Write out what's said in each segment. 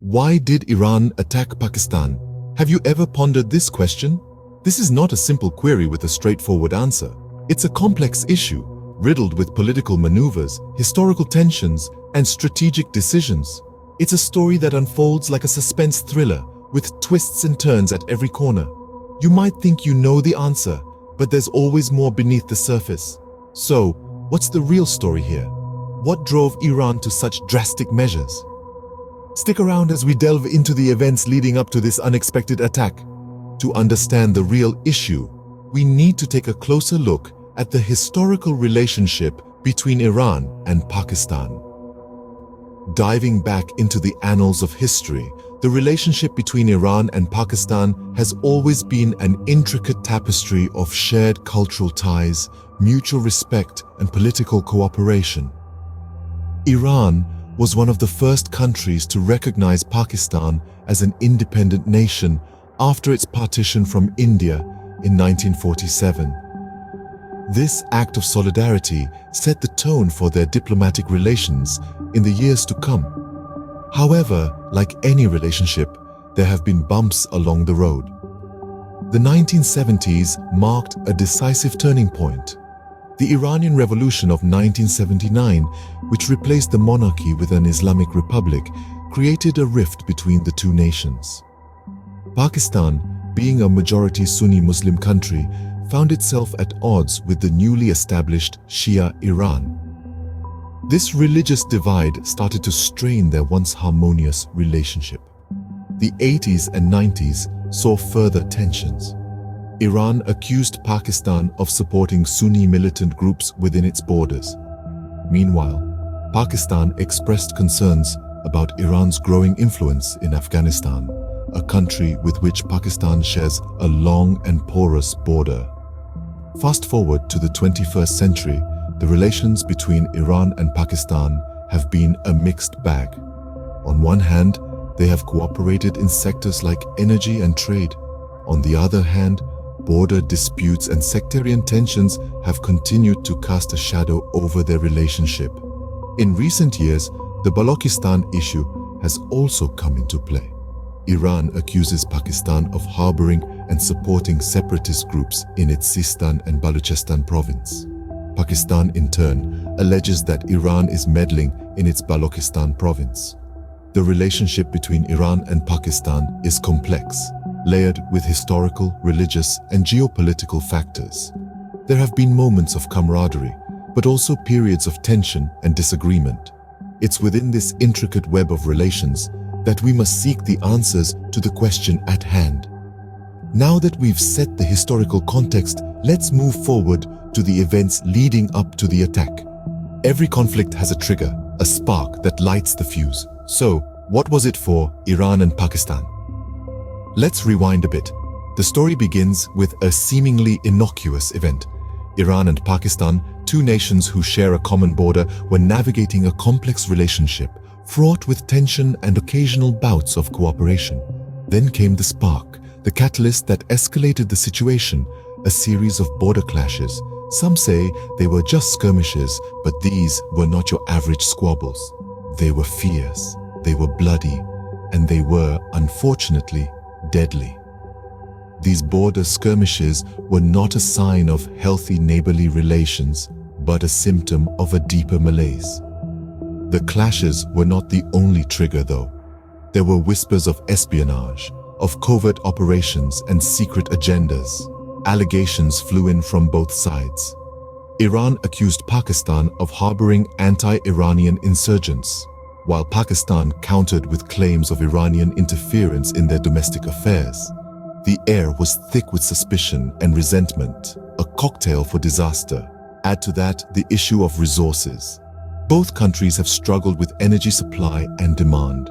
Why did Iran attack Pakistan? Have you ever pondered this question? This is not a simple query with a straightforward answer. It's a complex issue, riddled with political maneuvers, historical tensions, and strategic decisions. It's a story that unfolds like a suspense thriller, with twists and turns at every corner. You might think you know the answer, but there's always more beneath the surface. So, what's the real story here? What drove Iran to such drastic measures? Stick around as we delve into the events leading up to this unexpected attack. To understand the real issue, we need to take a closer look at the historical relationship between Iran and Pakistan. Diving back into the annals of history, the relationship between Iran and Pakistan has always been an intricate tapestry of shared cultural ties, mutual respect, and political cooperation. Iran was one of the first countries to recognize Pakistan as an independent nation after its partition from India in 1947. This act of solidarity set the tone for their diplomatic relations in the years to come. However, like any relationship, there have been bumps along the road. The 1970s marked a decisive turning point. The Iranian Revolution of 1979, which replaced the monarchy with an Islamic republic, created a rift between the two nations. Pakistan, being a majority Sunni Muslim country, found itself at odds with the newly established Shia Iran. This religious divide started to strain their once harmonious relationship. The 80s and 90s saw further tensions. Iran accused Pakistan of supporting Sunni militant groups within its borders. Meanwhile, Pakistan expressed concerns about Iran's growing influence in Afghanistan, a country with which Pakistan shares a long and porous border. Fast forward to the 21st century, the relations between Iran and Pakistan have been a mixed bag. On one hand, they have cooperated in sectors like energy and trade. On the other hand, border disputes and sectarian tensions have continued to cast a shadow over their relationship. In recent years, the Balochistan issue has also come into play. Iran accuses Pakistan of harboring and supporting separatist groups in its Sistan and Balochistan province. Pakistan, in turn, alleges that Iran is meddling in its Balochistan province. The relationship between Iran and Pakistan is complex, layered with historical, religious, and geopolitical factors. There have been moments of camaraderie, but also periods of tension and disagreement. It's within this intricate web of relations that we must seek the answers to the question at hand. Now that we've set the historical context, let's move forward to the events leading up to the attack. Every conflict has a trigger, a spark that lights the fuse. So, what was it for Iran and Pakistan? Let's rewind a bit. The story begins with a seemingly innocuous event. Iran and Pakistan, two nations who share a common border, were navigating a complex relationship, fraught with tension and occasional bouts of cooperation. Then came the spark, the catalyst that escalated the situation, a series of border clashes. Some say they were just skirmishes, but these were not your average squabbles. They were fierce, they were bloody, and they were, unfortunately, deadly. These border skirmishes were not a sign of healthy neighborly relations, but a symptom of a deeper malaise. The clashes were not the only trigger, though. There were whispers of espionage, of covert operations and secret agendas. Allegations flew in from both sides. Iran accused Pakistan of harboring anti-Iranian insurgents, while Pakistan countered with claims of Iranian interference in their domestic affairs. The air was thick with suspicion and resentment, a cocktail for disaster. Add to that the issue of resources. Both countries have struggled with energy supply and demand.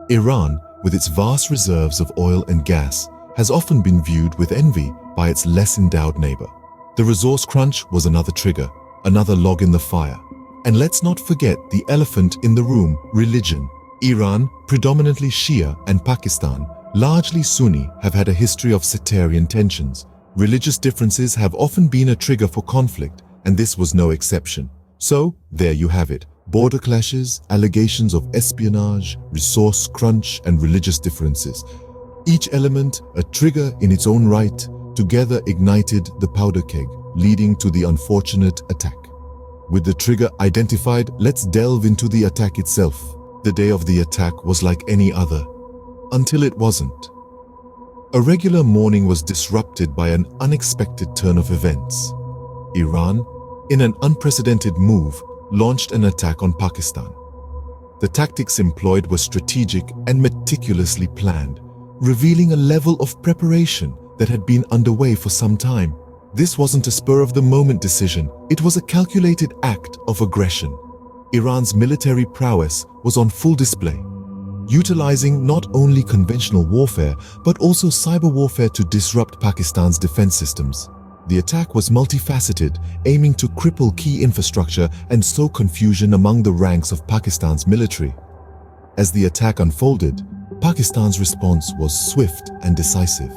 Iran, with its vast reserves of oil and gas, has often been viewed with envy by its less endowed neighbor. The resource crunch was another trigger, another log in the fire. And let's not forget the elephant in the room, religion. Iran, predominantly Shia, and Pakistan, largely Sunni, have had a history of sectarian tensions. Religious differences have often been a trigger for conflict, and this was no exception. So, there you have it. Border clashes, allegations of espionage, resource crunch, and religious differences. Each element, a trigger in its own right, together ignited the powder keg, leading to the unfortunate attack. With the trigger identified, let's delve into the attack itself. The day of the attack was like any other, until it wasn't. A regular morning was disrupted by an unexpected turn of events. Iran, in an unprecedented move, launched an attack on Pakistan. The tactics employed were strategic and meticulously planned, revealing a level of preparation that had been underway for some time. This wasn't a spur-of-the-moment decision, it was a calculated act of aggression. Iran's military prowess was on full display, utilizing not only conventional warfare but also cyber warfare to disrupt Pakistan's defense systems. The attack was multifaceted, aiming to cripple key infrastructure and sow confusion among the ranks of Pakistan's military. As the attack unfolded, Pakistan's response was swift and decisive.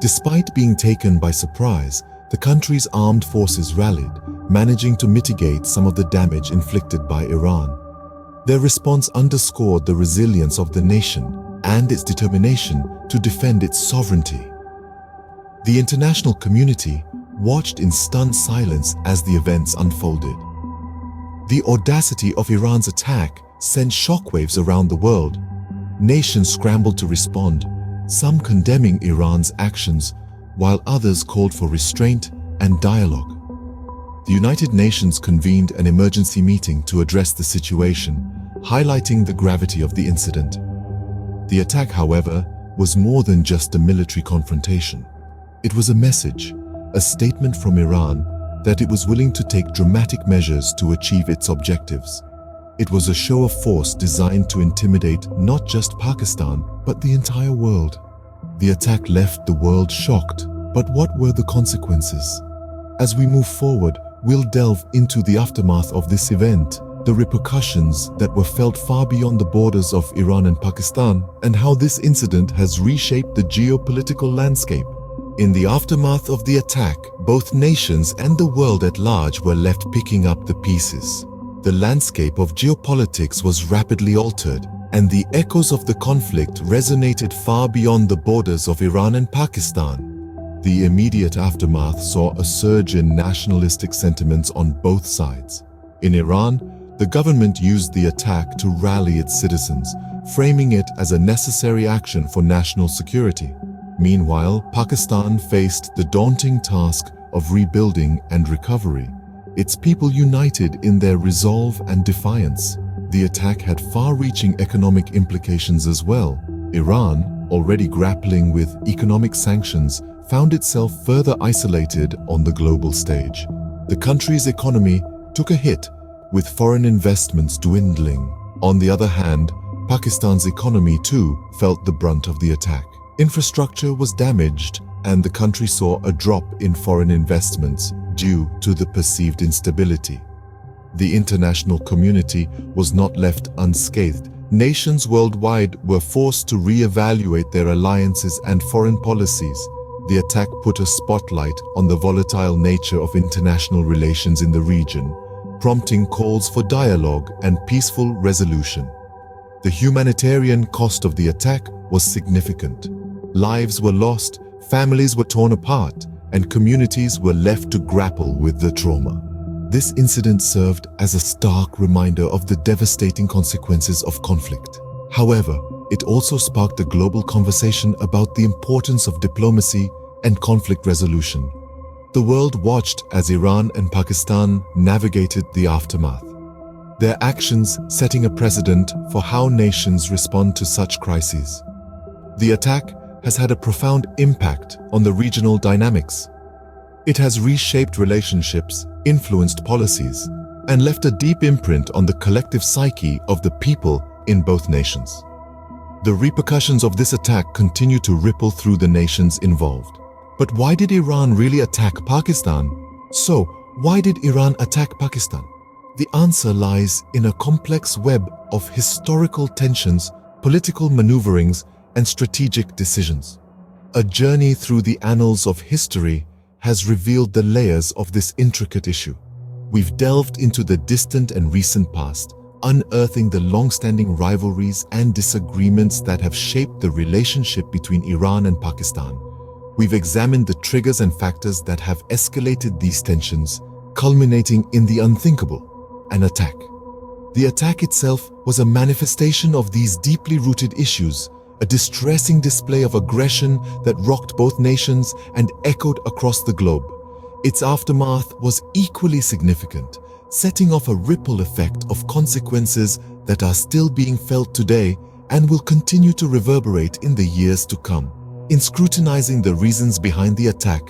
Despite being taken by surprise, the country's armed forces rallied, managing to mitigate some of the damage inflicted by Iran. Their response underscored the resilience of the nation and its determination to defend its sovereignty. The international community watched in stunned silence as the events unfolded. The audacity of Iran's attack sent shockwaves around the world. Nations scrambled to respond, some condemning Iran's actions, while others called for restraint and dialogue. The United Nations convened an emergency meeting to address the situation, highlighting the gravity of the incident. The attack, however, was more than just a military confrontation. It was a message, a statement from Iran that it was willing to take dramatic measures to achieve its objectives. It was a show of force designed to intimidate not just Pakistan, but the entire world. The attack left the world shocked, but what were the consequences? As we move forward, we'll delve into the aftermath of this event, the repercussions that were felt far beyond the borders of Iran and Pakistan, and how this incident has reshaped the geopolitical landscape. In the aftermath of the attack, both nations and the world at large were left picking up the pieces. The landscape of geopolitics was rapidly altered, and the echoes of the conflict resonated far beyond the borders of Iran and Pakistan. The immediate aftermath saw a surge in nationalistic sentiments on both sides. In Iran, the government used the attack to rally its citizens, framing it as a necessary action for national security. Meanwhile, Pakistan faced the daunting task of rebuilding and recovery, its people united in their resolve and defiance. The attack had far-reaching economic implications as well. Iran, already grappling with economic sanctions, found itself further isolated on the global stage. The country's economy took a hit, with foreign investments dwindling. On the other hand, Pakistan's economy too felt the brunt of the attack. Infrastructure was damaged, and the country saw a drop in foreign investments due to the perceived instability. The international community was not left unscathed. Nations worldwide were forced to re-evaluate their alliances and foreign policies. The attack put a spotlight on the volatile nature of international relations in the region, prompting calls for dialogue and peaceful resolution. The humanitarian cost of the attack was significant. Lives were lost, families were torn apart, and communities were left to grapple with the trauma. This incident served as a stark reminder of the devastating consequences of conflict. However, it also sparked a global conversation about the importance of diplomacy and conflict resolution. The world watched as Iran and Pakistan navigated the aftermath, their actions setting a precedent for how nations respond to such crises. The attack has had a profound impact on the regional dynamics. It has reshaped relationships, influenced policies, and left a deep imprint on the collective psyche of the people in both nations. The repercussions of this attack continue to ripple through the nations involved. But why did Iran really attack Pakistan? So, why did Iran attack Pakistan? The answer lies in a complex web of historical tensions, political maneuverings, and strategic decisions. A journey through the annals of history has revealed the layers of this intricate issue. we've delved into the distant and recent past, unearthing the long-standing rivalries and disagreements that have shaped the relationship between Iran and Pakistan. We've examined the triggers and factors that have escalated these tensions, culminating in the unthinkable, an attack. The attack itself was a manifestation of these deeply rooted issues, a distressing display of aggression that rocked both nations and echoed across the globe. Its aftermath was equally significant, setting off a ripple effect of consequences that are still being felt today and will continue to reverberate in the years to come. In scrutinizing the reasons behind the attack,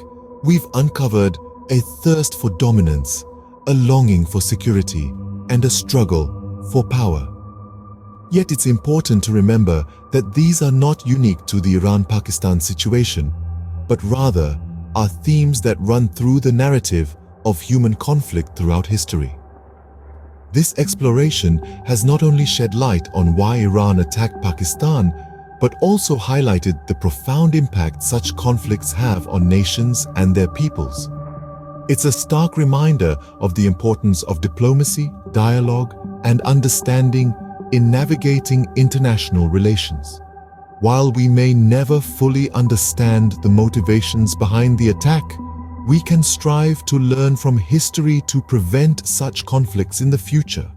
we've uncovered a thirst for dominance, a longing for security, and a struggle for power. Yet it's important to remember that these are not unique to the Iran-Pakistan situation, but rather are themes that run through the narrative of human conflict throughout history. This exploration has not only shed light on why Iran attacked Pakistan, but also highlighted the profound impact such conflicts have on nations and their peoples. It's a stark reminder of the importance of diplomacy, dialogue, and understanding in navigating international relations. While we may never fully understand the motivations behind the attack, we can strive to learn from history to prevent such conflicts in the future.